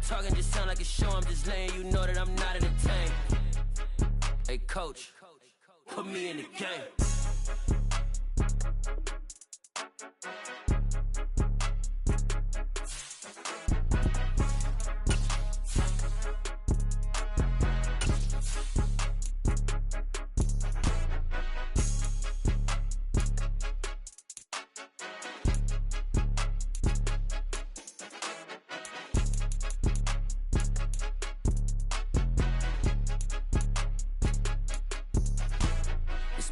talking just sound like a show. I'm just letting you know that I'm not entertained. Hey, coach, put me in the game.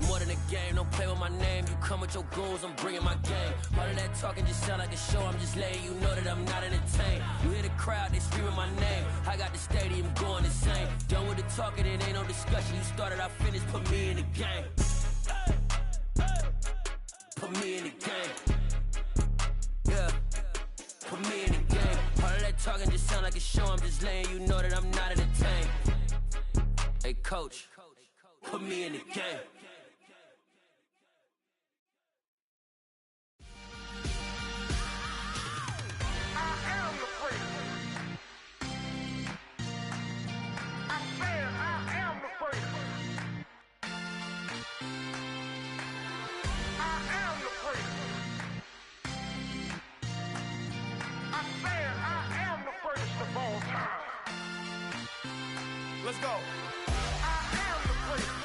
More than a game, don't play with my name. You come with your goons, I'm bringing my game. All of that talking just sound like a show. I'm just letting you know that I'm not entertained. You hear the crowd, they screaming my name. I got the stadium going insane. Done with the talking, it ain't no discussion. You started, I finished, put me in the game. Put me in the game. Yeah, put me in the game. All of that talking just sound like a show. I'm just letting you know that I'm not entertained. Hey, coach, put me in the game. Let's go.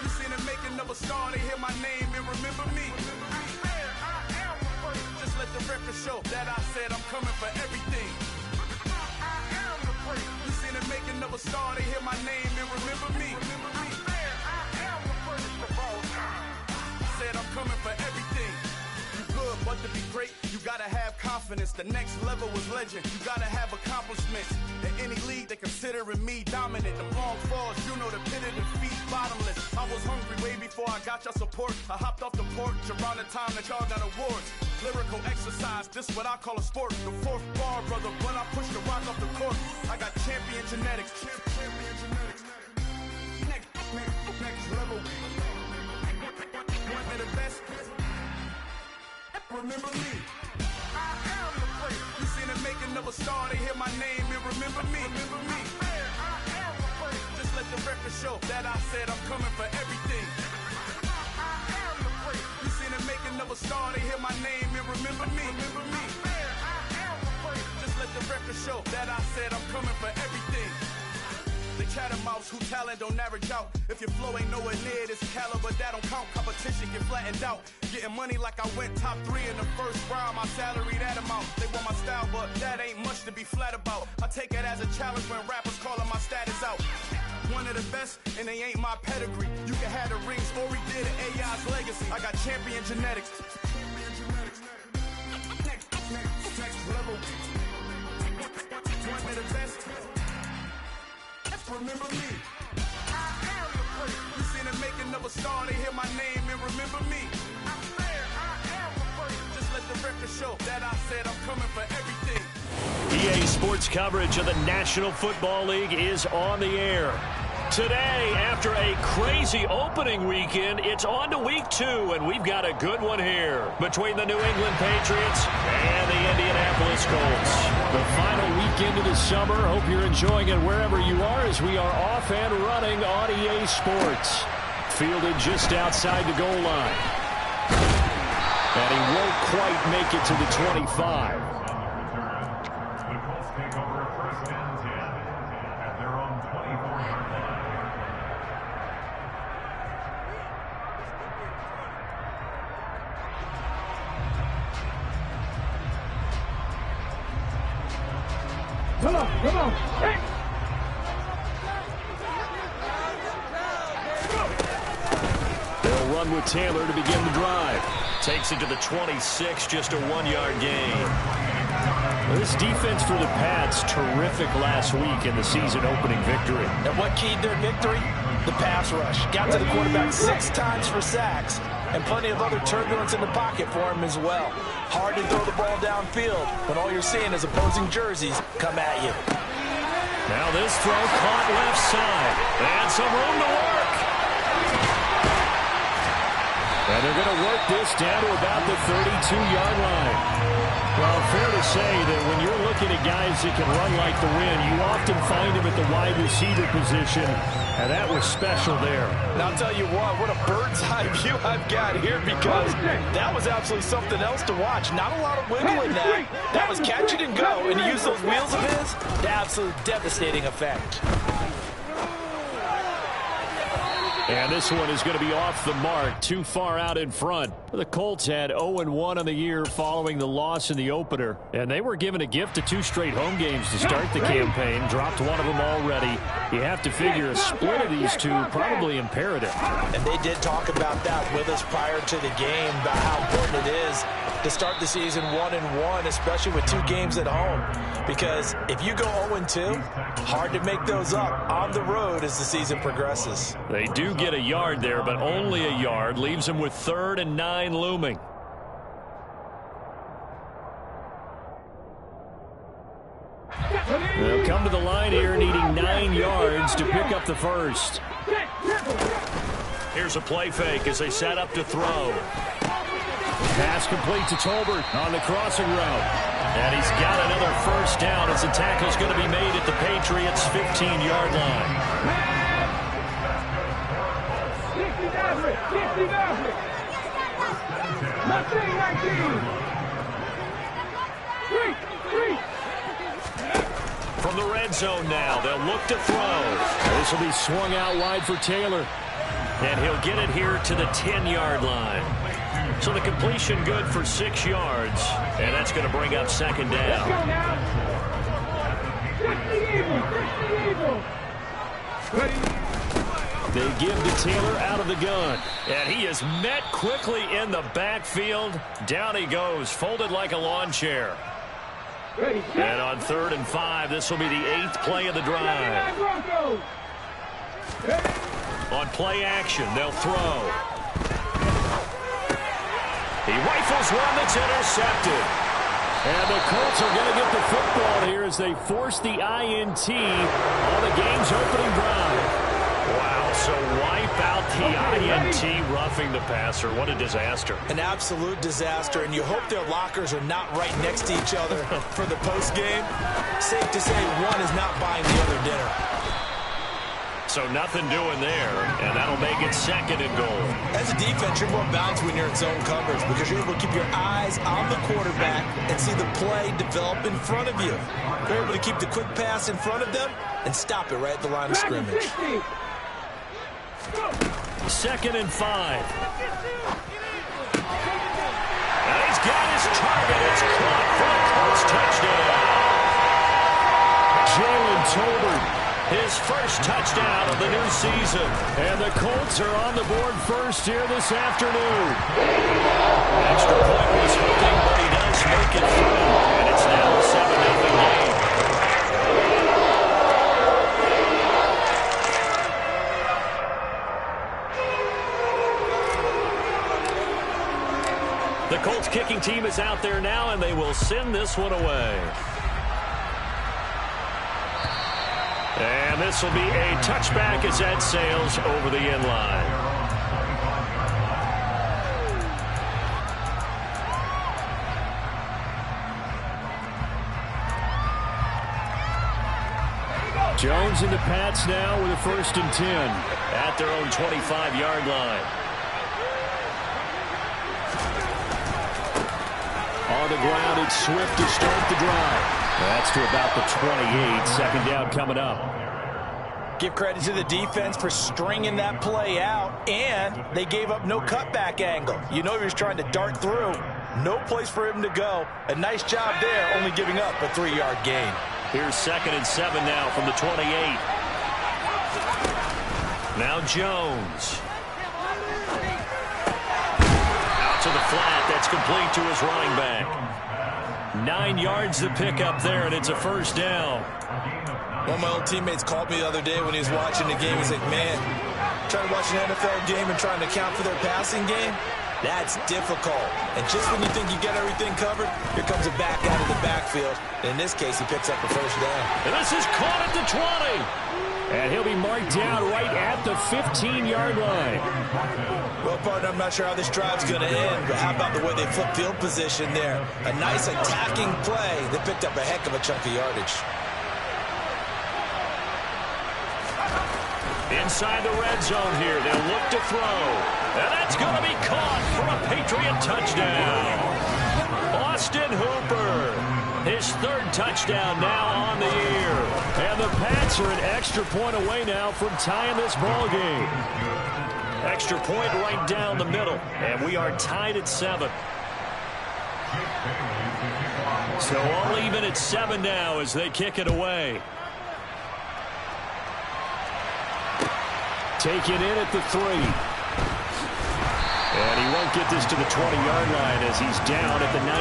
You seen the making of a star, they hear my name and remember me. Just let the record show that I said I'm coming for everything. You seen the making of a star, they hear my name and remember me. Said I'm coming for everything. You good, but to be great, you gotta have confidence. The next level was legend. You gotta have accomplishments. In any league, they considering me dominant. The long falls, you know the pit of defeat, bottomless. I was hungry way before I got your support. I hopped off the porch around the time that y'all got awards. Lyrical exercise, this what I call a sport. The fourth bar, brother, when I push the rock off the court. I got champion genetics. Champion genetics. Next level. One of the best. Remember me. I am the place. You seen the making of a star, they hear my name and remember me. Remember me. I am the place. Just let the record show that I said I'm coming for everything. I am the place. You seen the making of a star, they hear my name and remember me. Remember me. I am the place. Just let the record show that I said I'm coming for everything. They chatter mouths who talent don't average out. If your flow ain't nowhere near this caliber, that don't count. Competition get flattened out. Getting money like I went top 3 in the first round. My salary that amount. They want my style, but that ain't much to be flat about. I take it as a challenge when rappers calling my status out. One of the best, and they ain't my pedigree. You can have the rings, or we did it, AI's legacy. I got champion genetics. Next level. One of the best. Remember me. I am the place. You seen the making of a star, they hear my name and remember me. I said I am the place. Just let the record show that I said I'm coming for everything. EA Sports coverage of the National Football League is on the air. Today, after a crazy opening weekend, it's on to Week 2, and we've got a good one here between the New England Patriots and the Indianapolis Colts. The final weekend of the summer. Hope you're enjoying it wherever you are as we are off and running on EA Sports. Fielded just outside the goal line. And he won't quite make it to the 25. Come on. Hey. They'll run with Taylor to begin the drive. Takes it to the 26, just a 1-yard gain. This defense for the Pats, terrific last week in the season opening victory. And what keyed their victory? The pass rush. Got to the quarterback 6 times for sacks, and plenty of other turbulence in the pocket for him as well. Hard to throw the ball downfield, but all you're seeing is opposing jerseys come at you. Now this throw caught left side. And some room to work. And they're going to work this down to about the 32-yard line. Well, fair to say that when you're looking at guys that can run like the wind, you often find them at the wide receiver position, and that was special there. And I'll tell you what a bird's eye view I've got here, because that was absolutely something else to watch. Not a lot of wiggle in that. That was catch it and go, and he used those wheels of his to absolute devastating effect. And this one is going to be off the mark, too far out in front. The Colts had 0-1 on the year following the loss in the opener, and they were given a gift of 2 straight home games to start the campaign. Dropped one of them already. You have to figure a split of these two probably imperative. And they did talk about that with us prior to the game, about how important it is to start the season 1-1, especially with 2 games at home. Because if you go 0-2, hard to make those up on the road as the season progresses. They do get a yard there, but only a yard. Leaves them with 3rd and 9 looming. They'll come to the line here needing 9 yards to pick up the first. Here's a play fake as they set up to throw. Pass complete to Tolbert on the crossing route. And he's got another first down as the tackle's going to be made at the Patriots' 15-yard line. 19. From the red zone now, they'll look to throw. This will be swung out wide for Taylor. And he'll get it here to the 10-yard line. So the completion good for 6 yards. And that's going to bring up 2nd down. They give to Taylor out of the gun. And he is met quickly in the backfield. Down he goes, folded like a lawn chair. And on 3rd and 5, this will be the 8th play of the drive. On play action, they'll throw. He rifles one that's intercepted. And the Colts are going to get the football here as they force the INT on the game's opening drive. Wow, so wipe out the INT, roughing the passer. What a disaster. An absolute disaster, and you hope their lockers are not right next to each other for the postgame. Safe to say one is not buying the other dinner. So nothing doing there, and that'll make it 2nd and goal. As a defense, you're more balanced when you're in zone coverage because you're able to keep your eyes on the quarterback and see the play develop in front of you. You're able to keep the quick pass in front of them and stop it right at the line of scrimmage. 2nd and 5. And he's got his target. It's caught for a Colts touchdown. Jalen Tolbert. His first touchdown of the new season. And the Colts are on the board first here this afternoon. Extra point was hooking, but he does make it through. And it's now a 7-0 game. The Colts kicking team is out there now, and they will send this one away. And this will be a touchback as that sails over the end line. Jones and the Pats now with a 1st and 10 at their own 25-yard line. On the ground, it's Swift to start the drive. That's to about the 28. 2nd down coming up. Give credit to the defense for stringing that play out, and they gave up no cutback angle. You know he was trying to dart through. No place for him to go. A nice job there, only giving up a 3-yard gain. Here's 2nd and 7 now from the 28. Now Jones. Out to the flat. That's complete to his running back. 9 yards to pick up there, and it's a 1st down. One of my old teammates called me the other day when he was watching the game. He's like, man, trying to watch an NFL game and trying to account for their passing game, that's difficult. And just when you think you get everything covered, here comes a back out of the backfield. And in this case, he picks up the 1st down. And this is caught at the 20. And he'll be marked down right at the 15-yard line. Well, partner, I'm not sure how this drive's going to end, but how about the way they flip field position there? A nice attacking play that picked up a heck of a chunk of yardage. Inside the red zone here, they'll look to throw. And that's going to be caught for a Patriot touchdown. Austin Hooper, his third touchdown now on the year. And the Pats are an extra point away now from tying this ball game. Extra point right down the middle, and we are tied at 7. So all even at 7 now as they kick it away. Taken in at the 3. And he won't get this to the 20-yard line as he's down at the 19.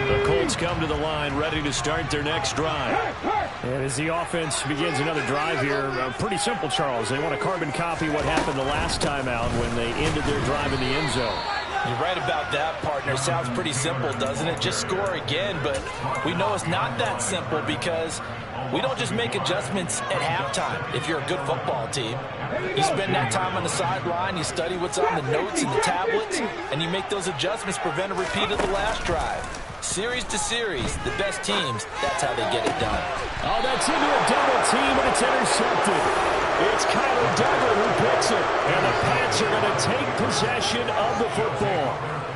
The Colts come to the line ready to start their next drive. And as the offense begins another drive here, pretty simple, Charles. They want to carbon copy what happened the last time out when they ended their drive in the end zone. You're right about that, partner. Sounds pretty simple, doesn't it? Just score again, but we know it's not that simple because we don't just make adjustments at halftime if you're a good football team. You spend that time on the sideline, you study what's on the notes and the tablets, and you make those adjustments, prevent a repeat of the last drive. Series to series, the best teams, that's how they get it done. Oh, that's into a double team, and it's intercepted. It's Kyler Duggar who picks it, and the Pats are going to take possession of the football.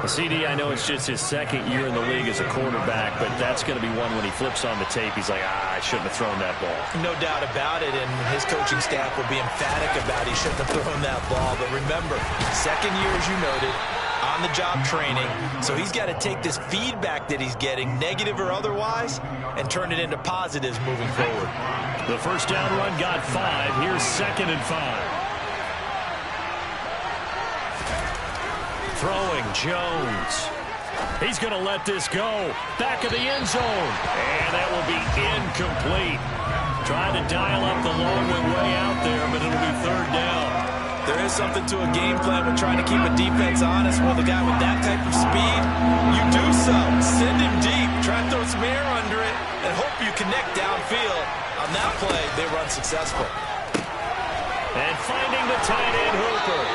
CD, I know it's just his second year in the league as a quarterback, but that's going to be one when he flips on the tape. He's like, I shouldn't have thrown that ball. No doubt about it, and his coaching staff will be emphatic about he shouldn't have thrown that ball. But remember, second year, as you noted, on-the-job training, so he's got to take this feedback that he's getting, negative or otherwise, and turn it into positives moving forward. The first down run got 5. Here's 2nd and 5. Throwing Jones. He's going to let this go. Back of the end zone. And that will be incomplete. Trying to dial up the long way out there, but it'll be 3rd down. There is something to a game plan with trying to keep a defense honest. Well, the guy with that type of speed, you do so. Send him deep. Try to throw some air under it and hope you connect downfield. On that play, they run successful. And finding the tight end, Hooper.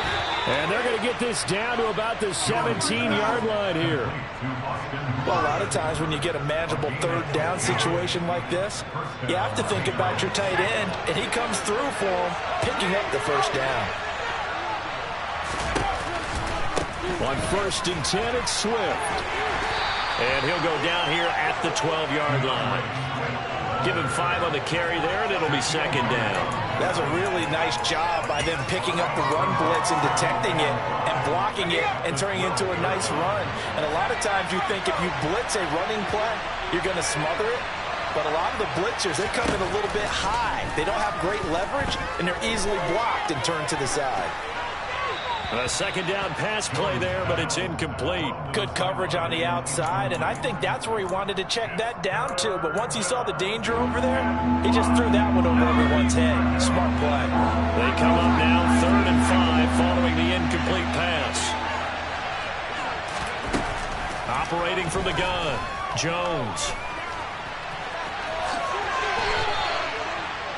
And they're going to get this down to about the 17-yard line here. Well, a lot of times when you get a manageable 3rd down situation like this, you have to think about your tight end, and he comes through for him, picking up the 1st down. On 1st and 10, it's Swift. And he'll go down here at the 12-yard line. Give him 5 on the carry there, and it'll be 2nd down. That's a really nice job by them picking up the run blitz and detecting it and blocking it and turning it into a nice run. And a lot of times you think if you blitz a running play, you're going to smother it. But a lot of the blitzers, they come in a little bit high. They don't have great leverage, and they're easily blocked and turned to the side. A 2nd down pass play there, but it's incomplete. Good coverage on the outside, and I think that's where he wanted to check that down to. But once he saw the danger over there, he just threw that one over everyone's head. Smart play. They come up now 3rd and 5 following the incomplete pass. Operating from the gun, Jones.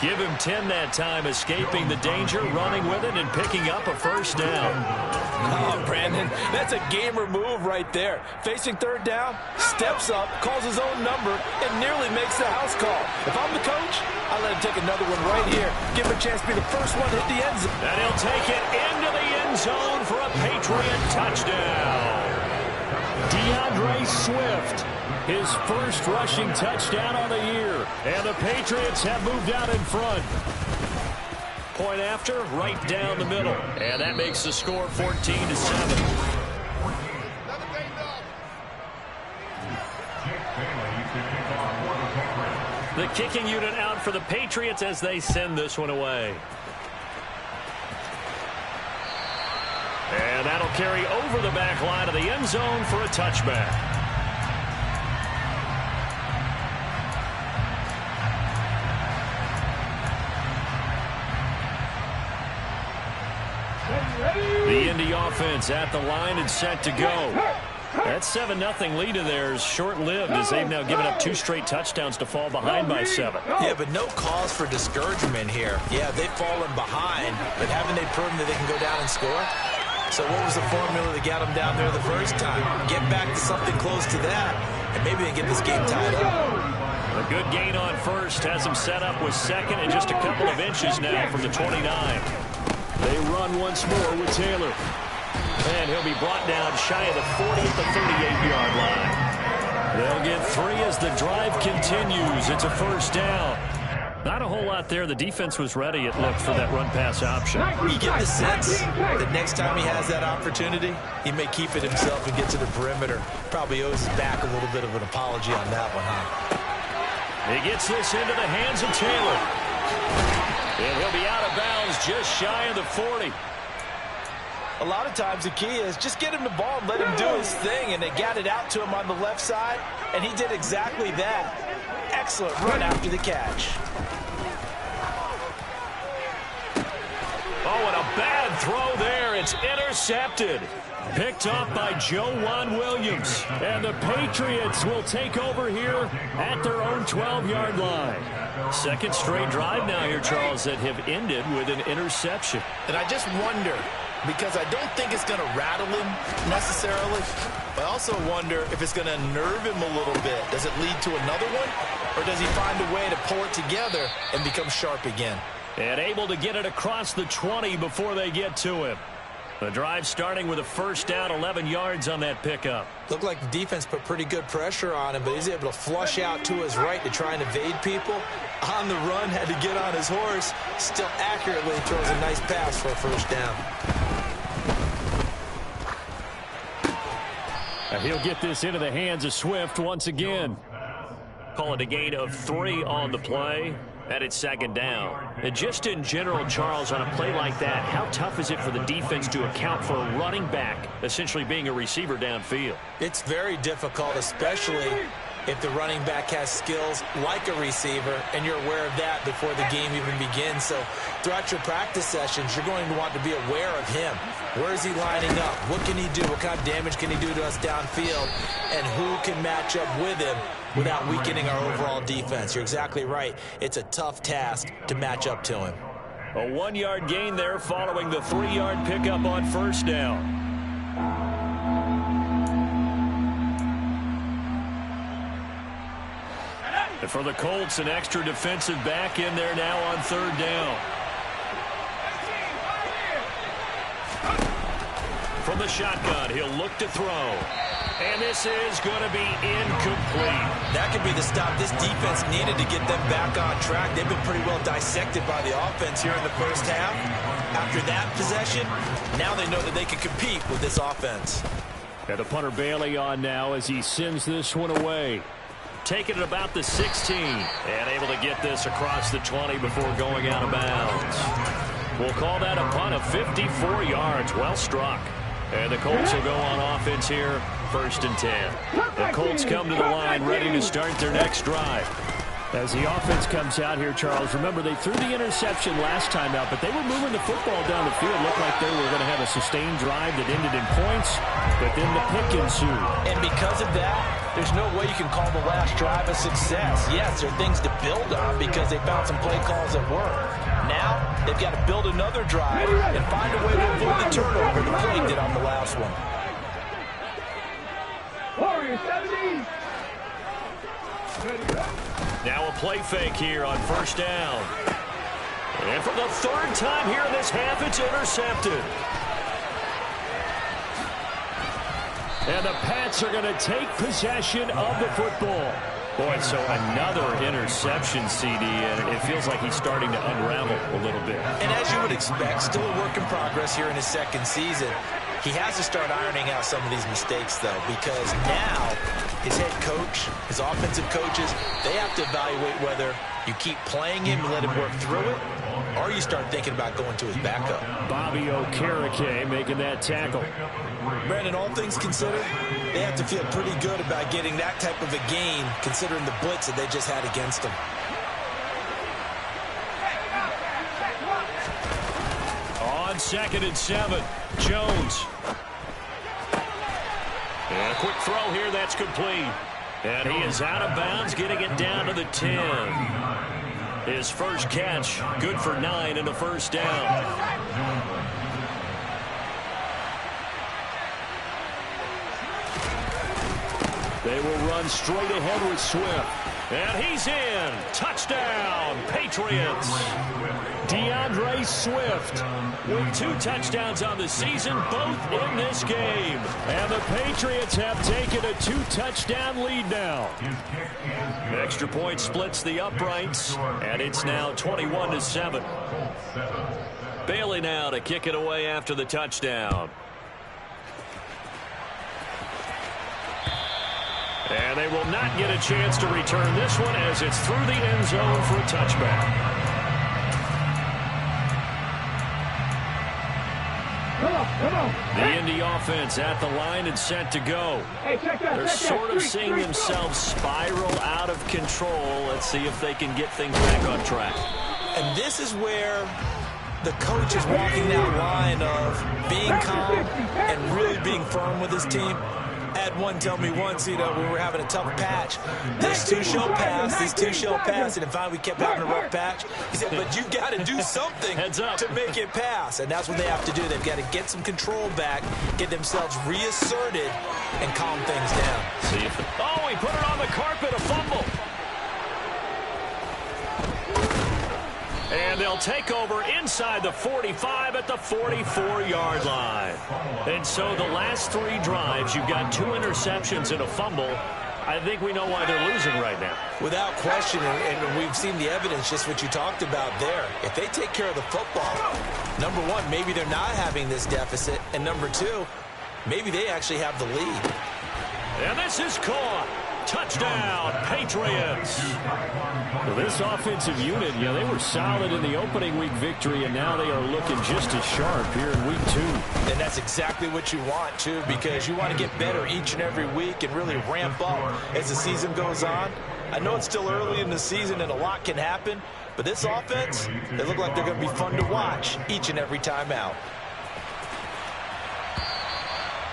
Give him 10 that time, escaping the danger, running with it, and picking up a 1st down. Oh, Brandon, that's a gamer move right there. Facing 3rd down, steps up, calls his own number, and nearly makes the house call. If I'm the coach, I let him take another one right here. Give him a chance to be the first one to hit the end zone. And he'll take it into the end zone for a Patriot touchdown. DeAndre Swift, his first rushing touchdown on the year. And the Patriots have moved out in front. Point after, right down the middle. And that makes the score 14-7. The kicking unit out for the Patriots as they send this one away. And that'll carry over the back line of the end zone for a touchback. The Indy offense at the line and set to go. That 7-0 lead of theirs short-lived as they've now given up 2 straight touchdowns to fall behind by 7. Yeah, but no cause for discouragement here. Yeah, they've fallen behind, but haven't they proven that they can go down and score? So what was the formula that got them down there the first time? Get back to something close to that, and maybe they get this game tied up. A good gain on first has them set up with second and just a couple of inches now from the 29. They run once more with Taylor. And he'll be brought down shy of the 40 at the 38-yard line. They'll get 3 as the drive continues. It's a first down. Not a whole lot there. The defense was ready, it looked, for that run-pass option. You get the sense that next time he has that opportunity, he may keep it himself and get to the perimeter. Probably owes his back a little bit of an apology on that one, huh? He gets this into the hands of Taylor. And he'll be out of bounds just shy of the 40. A lot of times the key is just get him the ball and let him do his thing, and they got it out to him on the left side, and he did exactly that. Excellent run after the catch. Oh, and a bad throw there. It's intercepted. Picked off by Joejuan Williams. And the Patriots will take over here at their own 12-yard line. Second straight drive now here, Charles, that have ended with an interception. And I just wonder, because I don't think it's going to rattle him necessarily, but I also wonder if it's going to nerve him a little bit. Does it lead to another one, or does he find a way to pull it together and become sharp again? And able to get it across the 20 before they get to him. The drive starting with a first down, 11 yards on that pickup. Looked like the defense put pretty good pressure on him, but he's able to flush out to his right to try and evade people. On the run, had to get on his horse. Still accurately throws a nice pass for a first down. And he'll get this into the hands of Swift once again. Call it a gain of 3 on the play. And it's second down. And just in general, Charles, on a play like that, how tough is it for the defense to account for a running back essentially being a receiver downfield? It's very difficult, especially if the running back has skills like a receiver, and you're aware of that before the game even begins. So throughout your practice sessions, you're going to want to be aware of him. Where is he lining up? What can he do? What kind of damage can he do to us downfield? And who can match up with him without weakening our overall defense? You're exactly right. It's a tough task to match up to him. A 1-yard gain there following the 3-yard pickup on first down. And for the Colts, an extra defensive back in there now on third down. From the shotgun, he'll look to throw. And this is going to be incomplete. That could be the stop this defense needed to get them back on track. They've been pretty well dissected by the offense here in the first half. After that possession, now they know that they can compete with this offense. And the punter Bailey on now as he sends this one away. Taking it about the 16 and able to get this across the 20 before going out of bounds. We'll call that a punt of 54 yards. Well struck. And the Colts will go on offense here, 1st and 10. The Colts come to the line ready to start their next drive. As the offense comes out here, Charles, remember they threw the interception last time out, but they were moving the football down the field. Looked like they were going to have a sustained drive that ended in points, but then the pick ensued. And because of that, there's no way you can call the last drive a success. Yes, there are things to build on because they found some play calls that work. Now, they've got to build another drive and find a way to avoid the turnover the play did on the last one. Warriors 17. Now a play fake here on first down. And for the 3rd time here in this half, it's intercepted. And the Pats are going to take possession of the football. Boy, so another interception, CD, and it feels like he's starting to unravel a little bit. And as you would expect, still a work in progress here in his 2nd season. He has to start ironing out some of these mistakes, though, because now his head coach, his offensive coaches, they have to evaluate whether you keep playing him and let him work through it, or you start thinking about going to his backup. Bobby Okereke making that tackle. Brandon, all things considered, they have to feel pretty good about getting that type of a gain, considering the blitz that they just had against them. On 2nd and 7, Jones. And a quick throw here, that's complete. And he is out of bounds, getting it down to the 10. His first catch, good for 9 and a first down. They will run straight ahead with Swift. And he's in. Touchdown, Patriots. DeAndre Swift with 2 touchdowns on the season, both in this game. And the Patriots have taken a 2-touchdown lead now. Extra point splits the uprights, and it's now 21-7. Bailey now to kick it away after the touchdown. And they will not get a chance to return this one as it's through the end zone for a touchback. Come on. The Indy offense at the line and set to go. Hey, check that. They're sort of seeing themselves spiral out of control. Let's see if they can get things back on track. And this is where the coach is walking that line of being calm and really being firm with his team. I had one tell me once, we were having a tough patch. These two shall pass, and finally we kept having a rough patch. He said, but you've got to do something to make it pass. And that's what they have to do. They've got to get some control back, get themselves reasserted, and calm things down. See if he put it on the carpet, a fumble. And they'll take over inside the 45 at the 44-yard line. And so the last 3 drives, you've got 2 interceptions and a fumble. I think we know why they're losing right now. Without question, and we've seen the evidence, just what you talked about there. If they take care of the football, number 1, maybe they're not having this deficit. And number 2, maybe they actually have the lead. And this is caught. Touchdown, Patriots. Well, this offensive unit, they were solid in the opening week victory, and now they are looking just as sharp here in week 2. And that's exactly what you want, too, because you want to get better each and every week and really ramp up as the season goes on. I know it's still early in the season and a lot can happen, but this offense, they look like they're going to be fun to watch each and every time out.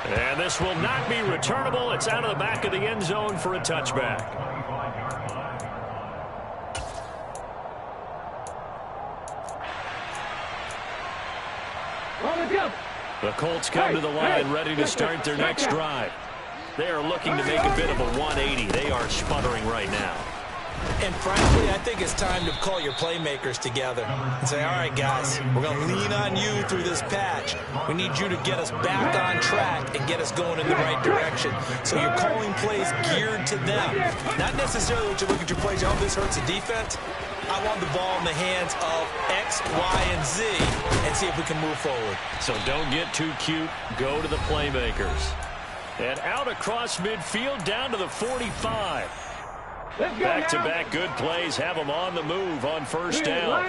And this will not be returnable. It's out of the back of the end zone for a touchback. The Colts come to the line ready to start their next drive. They are looking to make a bit of a 180. They are sputtering right now. And frankly, I think it's time to call your playmakers together and say, all right, guys, we're going to lean on you through this patch. We need you to get us back on track and get us going in the right direction. So you're calling plays geared to them. Not necessarily when you look at your plays, this hurts the defense. I want the ball in the hands of X, Y, and Z and see if we can move forward. So don't get too cute. Go to the playmakers. And out across midfield down to the 45. Back-to-back good plays have them on the move on first down.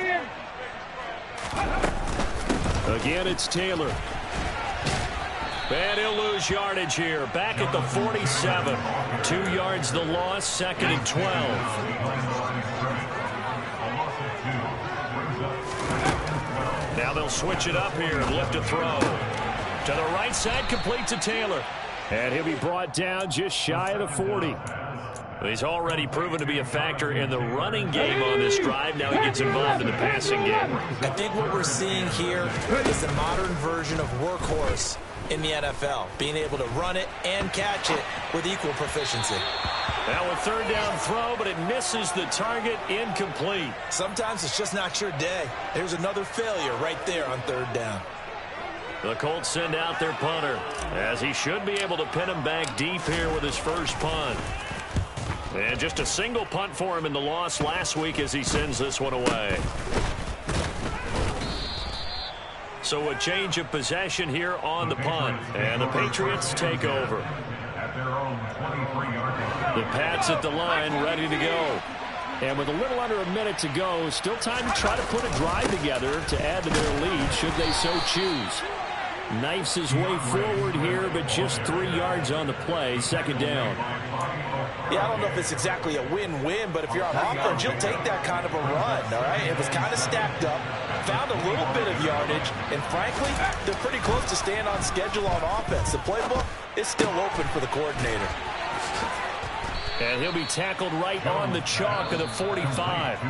Again, it's Taylor. And he'll lose yardage here. Back at the 47. 2 yards the loss, 2nd and 12. Now they'll switch it up here and lift a throw. To the right side, complete to Taylor. And he'll be brought down just shy of the 40. He's already proven to be a factor in the running game on this drive. Now he gets involved in the passing game. I think what we're seeing here is the modern version of workhorse in the NFL, being able to run it and catch it with equal proficiency. Now a 3rd down throw, but it misses the target, incomplete. Sometimes it's just not your day. There's another failure right there on 3rd down. The Colts send out their punter, as he should be able to pin him back deep here with his first punt. And just a single punt for him in the loss last week as he sends this one away. So a change of possession here on the punt. And the Patriots take over. The Pats at the line ready to go. And with a little under a minute to go, still time to try to put a drive together to add to their lead should they so choose. Knifes his way forward here, but just 3 yards on the play. 2nd down. Yeah, I don't know if it's exactly a win-win, but if you're on offense, you'll take that kind of a run, all right? It was kind of stacked up, found a little bit of yardage, and frankly, they're pretty close to staying on schedule on offense. The playbook, it's still open for the coordinator. And he'll be tackled right on the chalk of the 45.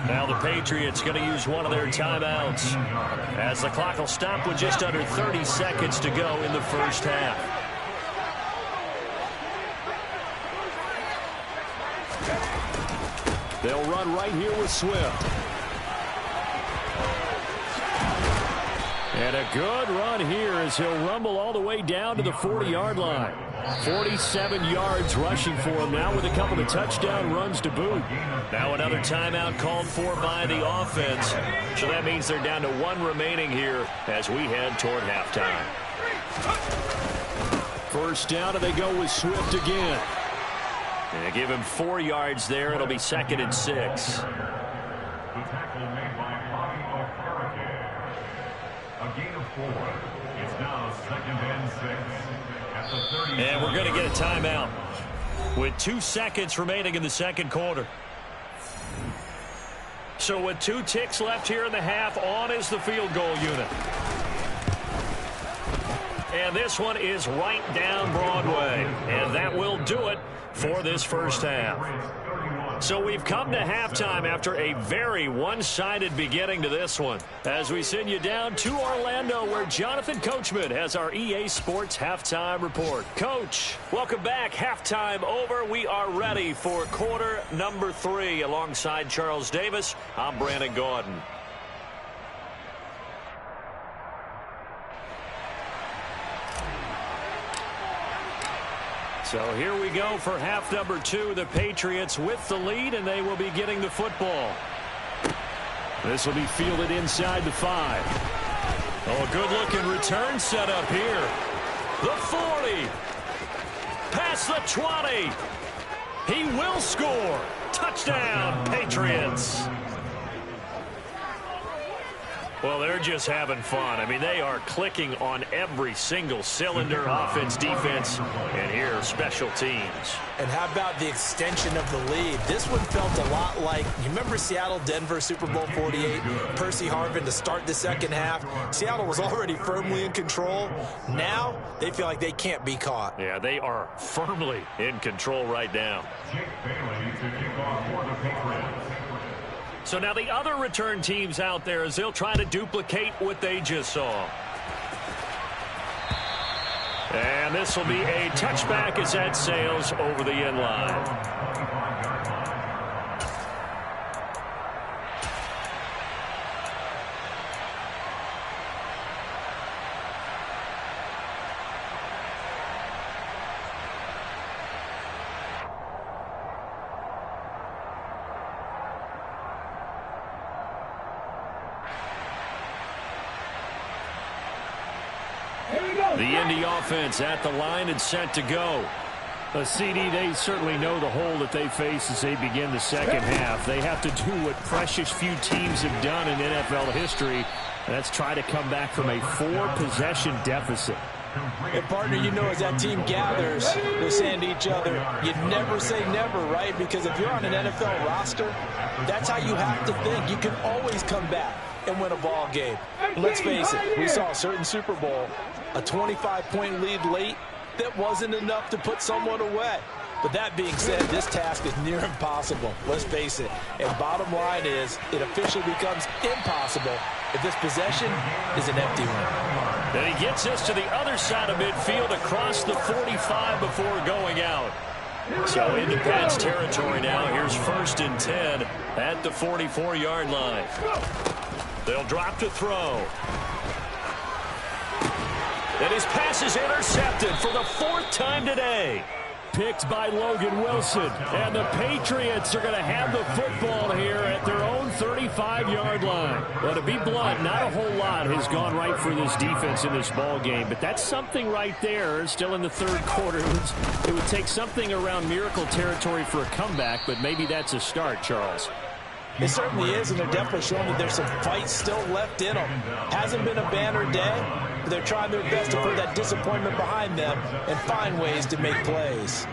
Now the Patriots going to use one of their timeouts as the clock will stop with just under 30 seconds to go in the first half. They'll run right here with Swift. And a good run here as he'll rumble all the way down to the 40-yard line. 47 yards rushing for him now with a couple of touchdown runs to boot. Now another timeout called for by the offense. So that means they're down to one remaining here as we head toward halftime. First down, and they go with Swift again. And they give him 4 yards there. It'll be 2nd and 6. A gain of 4. It's now 2nd and 6 at the 30. And we're going to get a timeout with 2 seconds remaining in the second quarter. So with 2 ticks left here in the half, on is the field goal unit. And this one is right down Broadway. And that will do it for this first half. So we've come to halftime after a very one-sided beginning to this one, as we send you down to Orlando, where Jonathan Coachman has our EA Sports Halftime Report. Coach, welcome back. Halftime over. We are ready for quarter number 3. Alongside Charles Davis, I'm Brandon Gaudin. So here we go for half number 2. The Patriots with the lead, and they will be getting the football. This will be fielded inside the 5. Oh, a good-looking return set up here. The 40. Past the 20. He will score. Touchdown, Patriots. Well, they're just having fun. I mean, they are clicking on every single cylinder, offense, defense, and here, special teams. And how about the extension of the lead? This one felt a lot like, you remember Seattle-Denver Super Bowl 48? Percy Harvin to start the second half. Seattle was already firmly in control. Now, they feel like they can't be caught. Yeah, they are firmly in control right now. Jake Bailey to kick off for the Patriots. So now the other return teams out there, as they'll try to duplicate what they just saw. And this will be a touchback as that sails over the end line. The Indy offense at the line and set to go. A CD, they certainly know the hole that they face as they begin the second half. They have to do what precious few teams have done in NFL history, and that's try to come back from a 4-possession deficit. And partner, you know, as that team gathers, they're saying to each other, you never say never, right? Because if you're on an NFL roster, that's how you have to think. You can always come back and win a ball game. And let's face it, we saw a certain Super Bowl, a 25-point lead late that wasn't enough to put someone away. But that being said, this task is near impossible. Let's face it. And bottom line is, it officially becomes impossible if this possession is an empty one. Then he gets us to the other side of midfield across the 45 before going out. So into Pats territory now. Here's 1st and 10 at the 44-yard line. They'll drop to throw. And his pass is intercepted for the 4th time today. Picked by Logan Wilson. And the Patriots are going to have the football here at their own 35-yard line. Well, to be blunt, not a whole lot has gone right for this defense in this ball game. But that's something right there. Still in the 3rd quarter. It would take something around miracle territory for a comeback, but maybe that's a start, Charles. It certainly is, and they're definitely showing that there's some fight still left in them. Hasn't been a banner day, but they're trying their best to put that disappointment behind them and find ways to make plays.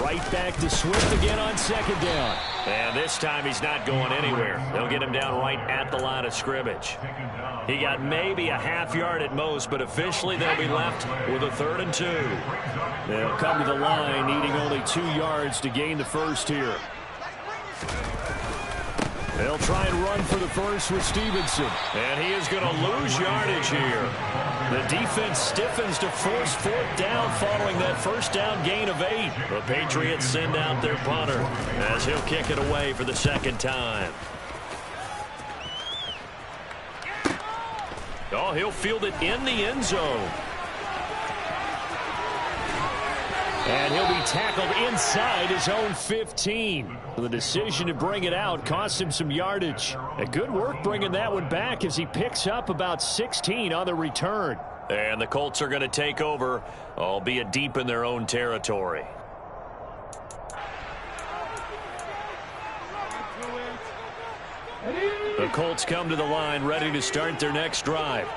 Right back to Swift again on second down. And this time he's not going anywhere. They'll get him down right at the line of scrimmage. He got maybe a half yard at most, but officially they'll be left with a 3rd and 2. They'll come to the line needing only 2 yards to gain the first here. They'll try and run for the first with Stevenson. And he is going to lose yardage here. The defense stiffens to force 4th down following that first down gain of 8. The Patriots send out their punter as he'll kick it away for the 2nd time. Oh, he'll field it in the end zone. And he'll be tackled inside his own 15. The decision to bring it out cost him some yardage. And good work bringing that one back as he picks up about 16 on the return. And the Colts are going to take over, albeit deep in their own territory. The Colts come to the line ready to start their next drive.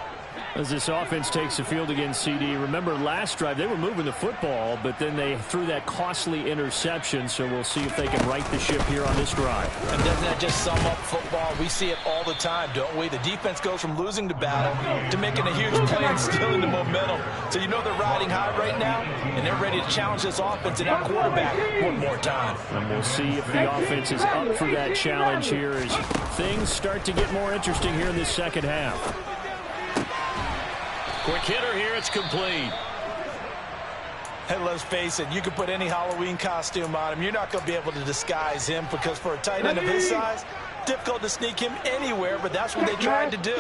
As this offense takes the field against CD, remember last drive they were moving the football, but then they threw that costly interception, so we'll see if they can right the ship here on this drive. And doesn't that just sum up football? We see it all the time, don't we? The defense goes from losing the battle to making a huge play and stealing the momentum. So you know they're riding high right now, and they're ready to challenge this offense and that quarterback one more time. And we'll see if the offense is up for that challenge here as things start to get more interesting here in the second half. Quick hitter here, it's complete. Hey, let's face it, you can put any Halloween costume on him. You're not going to be able to disguise him because for a tight end of his size, difficult to sneak him anywhere, but that's what they tried to do.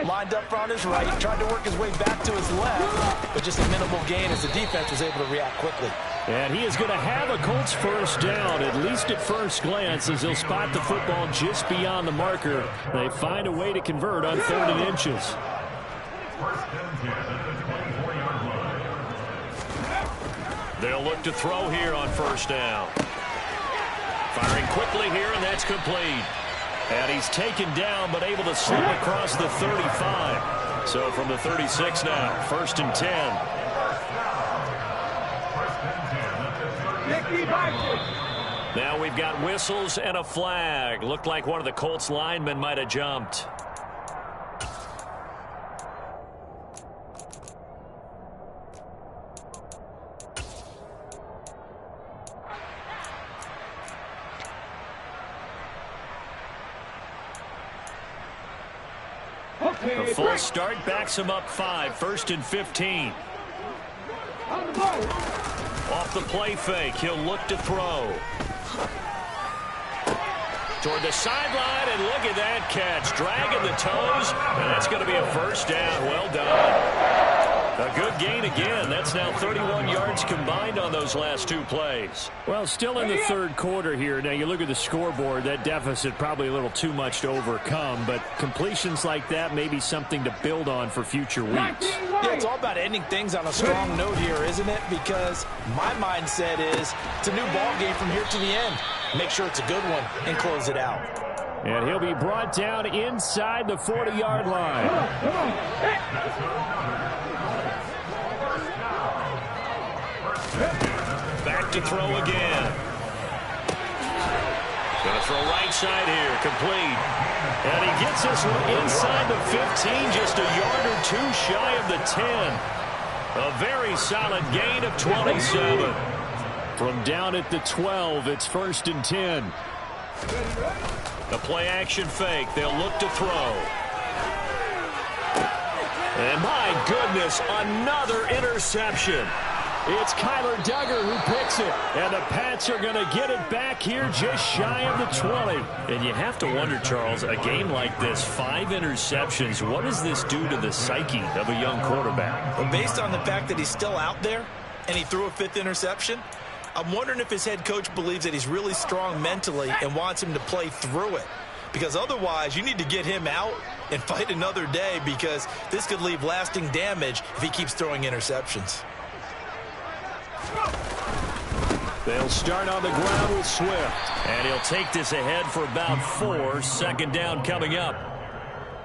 Lined up on his right, tried to work his way back to his left, but just a minimal gain as the defense was able to react quickly. And he is going to have a Colts first down, at least at first glance, as he'll spot the football just beyond the marker. They find a way to convert on 3rd and inches. They'll look to throw here on first down. Firing quickly here, and that's complete. And he's taken down, but able to slip across the 35. So from the 36 now, 1st and 10. Now we've got whistles and a flag. Looked like one of the Colts linemen might have jumped. A full start backs him up 5, 1st and 15. Off the play fake, he'll look to throw. Toward the sideline, and look at that catch. Dragging the toes, and that's going to be a first down. Well done. A good gain again. That's now 31 yards combined on those last 2 plays. Well, still in the 3rd quarter here. Now, you look at the scoreboard, that deficit probably a little too much to overcome, but completions like that may be something to build on for future weeks. Yeah, it's all about ending things on a strong note here, isn't it? Because my mindset is it's a new ball game from here to the end. Make sure it's a good one and close it out. And he'll be brought down inside the 40-yard line. Back to throw again. Going to throw right side here, complete. And he gets this one inside the 15, just a yard or 2 shy of the 10. A very solid gain of 27. From down at the 12, it's 1st and 10. The play action fake. They'll look to throw. And my goodness, another interception. It's Kyler Duggar who picks it. And the Pats are going to get it back here just shy of the 20. And you have to wonder, Charles, a game like this, 5 interceptions, what does this do to the psyche of a young quarterback? Well, based on the fact that he's still out there and he threw a 5th interception, I'm wondering if his head coach believes that he's really strong mentally and wants him to play through it. Because otherwise, you need to get him out and fight another day because this could leave lasting damage if he keeps throwing interceptions. They'll start on the ground with Swift. And he'll take this ahead for about 4. 2nd down coming up.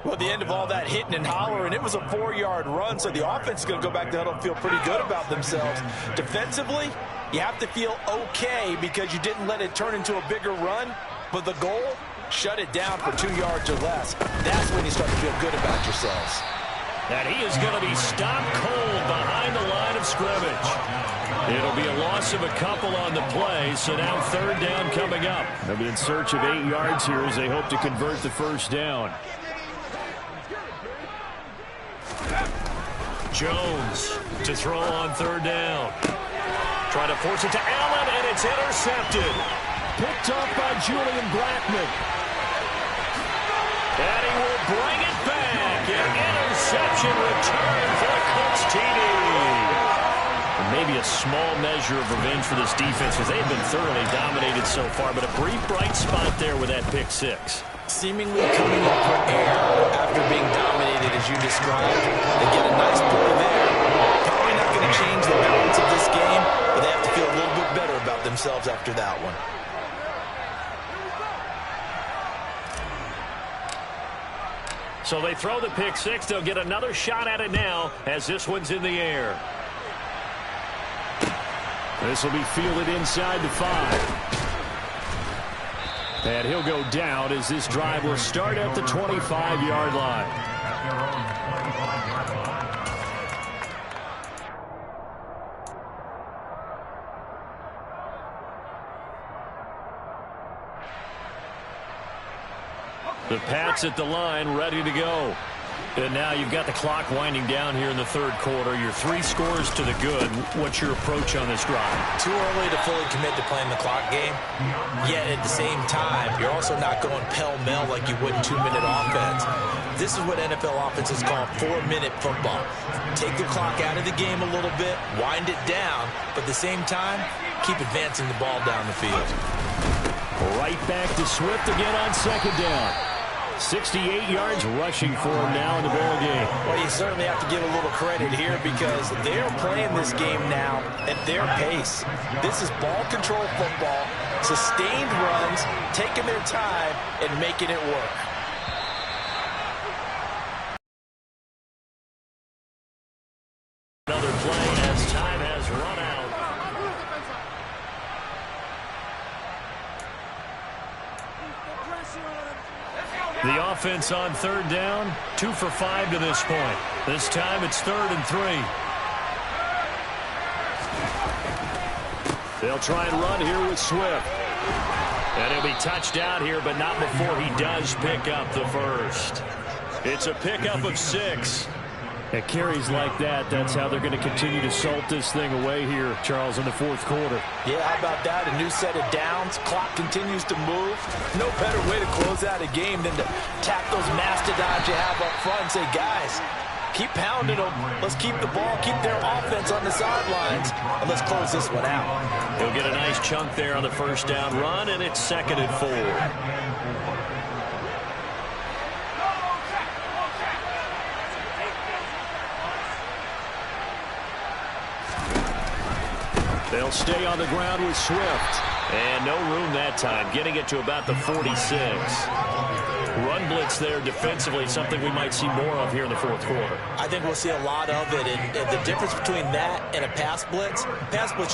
Well, at the end of all that hitting and hollering, it was a 4-yard run, so the offense is going to go back to huddle and feel pretty good about themselves. Defensively, you have to feel okay because you didn't let it turn into a bigger run, but the goal, shut it down for 2 yards or less. That's when you start to feel good about yourselves. And he is going to be stopped cold behind the line of scrimmage. It'll be a loss of a couple on the play, so now 3rd down coming up. They'll be in search of 8 yards here as they hope to convert the 1st down. Jones to throw on 3rd down. Trying to force it to Allen, and it's intercepted. Picked off by Julian Blackman. And he will bring it back. An interception return for the Colts TD. Maybe a small measure of revenge for this defense because they've been thoroughly dominated so far, but a brief bright spot there with that pick 6. Seemingly coming up for air after being dominated as you described. They get a nice play there. Probably not going to change the balance of this game, but they have to feel a little bit better about themselves after that one. So they throw the pick 6. They'll get another shot at it now as this one's in the air. This will be fielded inside the 5. And he'll go down as this drive will start at the 25-yard line. The Pats at the line, ready to go. And now you've got the clock winding down here in the 3rd quarter. Your 3 scores to the good. What's your approach on this drive? Too early to fully commit to playing the clock game. Yet at the same time, you're also not going pell-mell like you would in 2-minute offense. This is what NFL offenses call 4-minute football. Take the clock out of the game a little bit, wind it down, but at the same time, keep advancing the ball down the field. Right back to Swift again on 2nd down. 68 yards rushing for him now in the ball game. Well, you certainly have to give a little credit here because they're playing this game now at their pace. This is ball control football, sustained runs, taking their time, and making it work. Another play as time has run out. The offense on 3rd down, 2 for 5 to this point. This time it's 3rd and 3. They'll try and run here with Swift. And he'll be touched out here, but not before he does pick up the 1st. It's a pickup of 6. At carries like that, that's how they're going to continue to salt this thing away here, Charles, in the 4th quarter. Yeah, how about that? A new set of downs. Clock continues to move. No better way to close out a game than to tap those mastodons you have up front and say, guys, keep pounding them. Let's keep the ball, keep their offense on the sidelines, and let's close this one out. He'll get a nice chunk there on the 1st down run, and it's 2nd and 4. They'll stay on the ground with Swift. And no room that time, getting it to about the 46. Run blitz there defensively, something we might see more of here in the 4th quarter. I think we'll see a lot of it, and the difference between that and a pass blitz,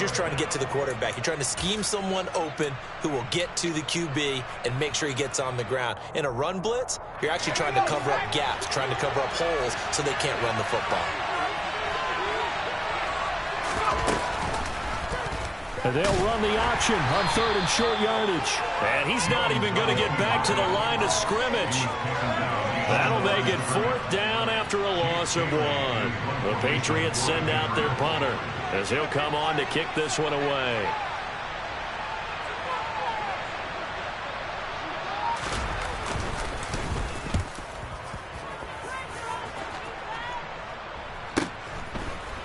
you're trying to get to the quarterback. You're trying to scheme someone open who will get to the QB and make sure he gets on the ground. In a run blitz, you're actually trying to cover up gaps, trying to cover up holes so they can't run the football. And they'll run the option on 3rd and short yardage. And he's not even going to get back to the line of scrimmage. That'll make it 4th down after a loss of 1. The Patriots send out their punter as he'll come on to kick this one away.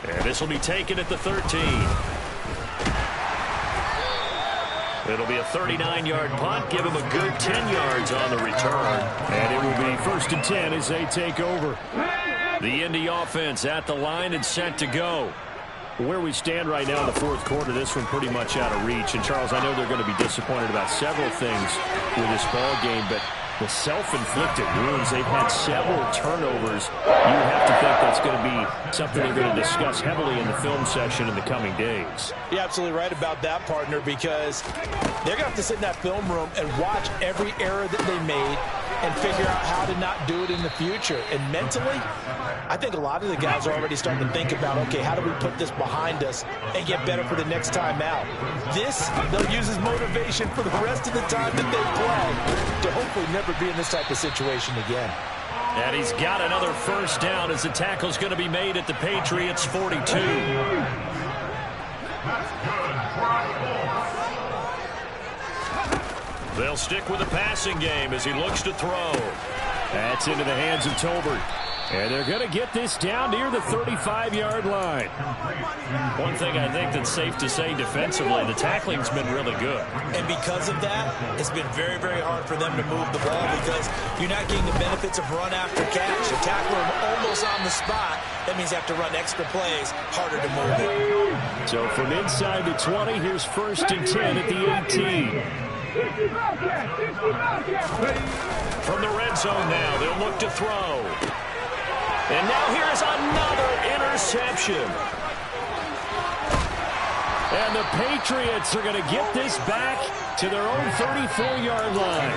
And this will be taken at the 13. It'll be a 39-yard punt, give him a good 10 yards on the return. And it will be 1st and 10 as they take over. The Indy offense at the line and set to go. Where we stand right now in the 4th quarter, this one pretty much out of reach. And, Charles, I know they're going to be disappointed about several things with this ball game, but The self-inflicted wounds. They've had several turnovers. You have to think that's going to be something they're going to discuss heavily in the film session in the coming days. You're absolutely right about that, partner, because they're going to have to sit in that film room and watch every error that they made and figure out how to not do it in the future. And mentally, I think a lot of the guys are already starting to think about, okay, how do we put this behind us and get better for the next time out? This, they'll use as motivation for the rest of the time that they play to hopefully never be in this type of situation again. And he's got another first down as the tackle's going to be made at the Patriots 42. They'll stick with the passing game as he looks to throw. That's into the hands of Tolbert. And they're going to get this down near the 35-yard line. One thing I think that's safe to say defensively, the tackling's been really good. And because of that, it's been very, very hard for them to move the ball because you're not getting the benefits of run after catch. You tackle them almost on the spot. That means you have to run extra plays, harder to move it. So from inside the 20, here's 1st and 10 at the 18. From the red zone now, they'll look to throw. And now here's another interception. And the Patriots are going to get this back to their own 34-yard line.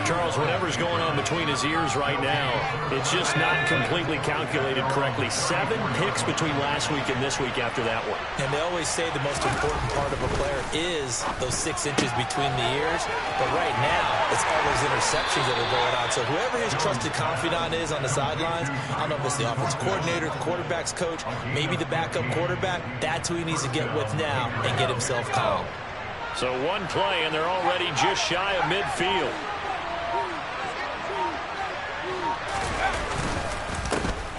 Charles, whatever's going on between his ears right now, it's just not completely calculated correctly. 7 picks between last week and this week after that one. And they always say the most important part of a player is those 6 inches between the ears. But right now, it's all those interceptions that are going on. So whoever his trusted confidant is on the sidelines, I don't know if it's the offensive coordinator, the quarterback's coach, maybe the backup quarterback, that's who he needs to get with now and get himself calm. So one play, and they're already just shy of midfield.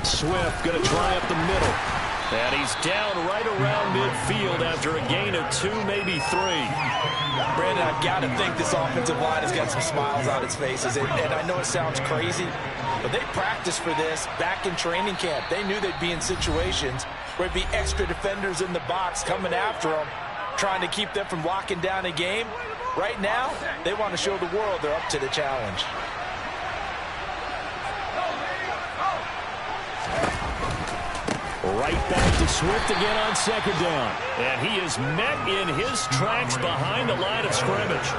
Swift going to try up the middle. And he's down right around midfield after a gain of 2, maybe 3. Brandon, I've got to think this offensive line has got some smiles on its faces. And I know it sounds crazy, but they practiced for this back in training camp. They knew they'd be in situations where it'd be extra defenders in the box coming after them, trying to keep them from locking down a game. Right now, they want to show the world they're up to the challenge. Right back to Swift again on 2nd down. And he is met in his tracks behind the line of scrimmage.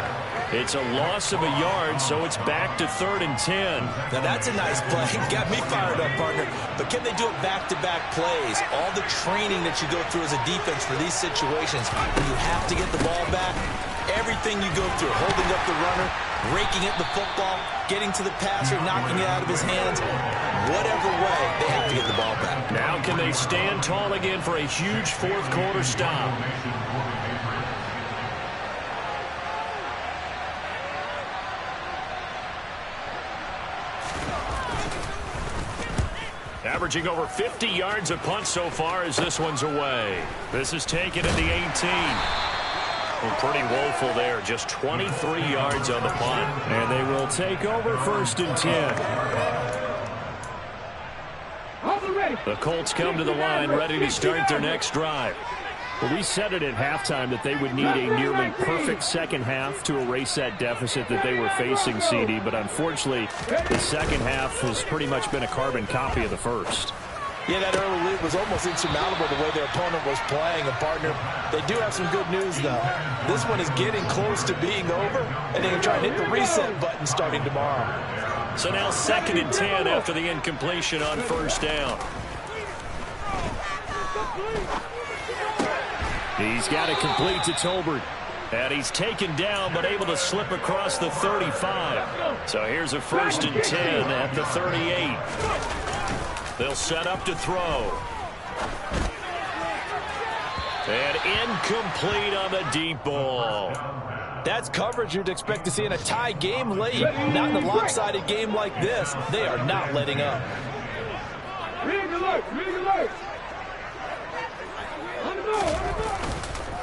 It's a loss of a yard, so it's back to 3rd and 10. Now that's a nice play. Got me fired up, partner. But can they do it back-to-back plays? All the training that you go through as a defense for these situations, when you have to get the ball back, everything you go through, holding up the runner, raking at the football, getting to the passer, knocking it out of his hands, whatever way, they have to get the ball back. Now can they stand tall again for a huge 4th quarter stop? Averaging over 50 yards a punt so far as this one's away. This is taken at the 18. Well, pretty woeful there. Just 23 yards on the punt. And they will take over 1st and 10. The Colts come to the line ready to start their next drive. Well, we said it at halftime that they would need a nearly perfect second half to erase that deficit that they were facing, CD. But unfortunately, the second half has pretty much been a carbon copy of the first. Yeah, that early lead was almost insurmountable the way their opponent was playing. And, partner, they do have some good news, though. This one is getting close to being over, and they can try and hit the reset button starting tomorrow. So now 2nd and 10 after the incompletion on 1st down. He's got it complete to Tolbert. And he's taken down, but able to slip across the 35. So here's a 1st and 10 at the 38. They'll set up to throw. And incomplete on the deep ball. That's coverage you'd expect to see in a tie game late. Not in a lopsided game like this. They are not letting up.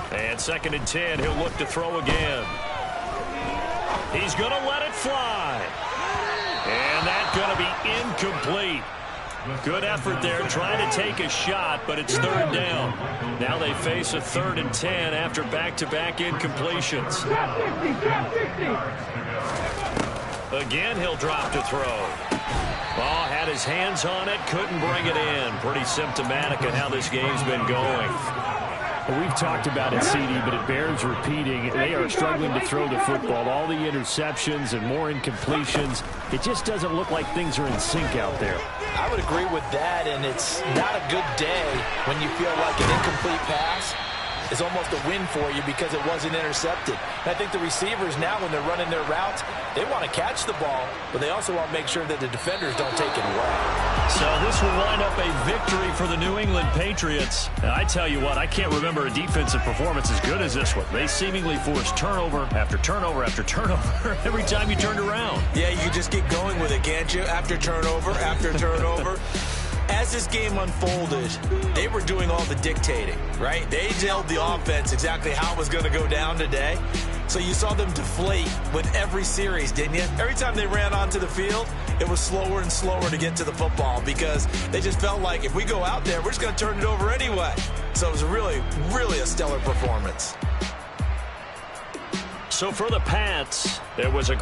And 2nd and 10, he'll look to throw again. He's going to let it fly. And that's going to be incomplete. Good effort there, trying to take a shot, but it's 3rd down. Now they face a 3rd and 10 after back-to-back incompletions. Again, he'll drop to throw. Ball had his hands on it, couldn't bring it in. Pretty symptomatic of how this game's been going. Well, we've talked about it, CD, but it bears repeating. They are struggling to throw the football. All the interceptions and more incompletions. It just doesn't look like things are in sync out there. I would agree with that, and it's not a good day when you feel like an incomplete pass is almost a win for you because it wasn't intercepted. And I think the receivers now, when they're running their routes, they want to catch the ball, but they also want to make sure that the defenders don't take it away. So this will wind up a victory for the New England Patriots. And I tell you what, I can't remember a defensive performance as good as this one. They seemingly forced turnover after turnover after turnover every time you turned around. Yeah, you just keep going with it, can't you? After turnover, after turnover. As this game unfolded, they were doing all the dictating, right? They told the offense exactly how it was going to go down today. So you saw them deflate with every series, didn't you? Every time they ran onto the field, it was slower and slower to get to the football because they just felt like if we go out there, we're just going to turn it over anyway. So it was really, really a stellar performance. So for the Pats, there was a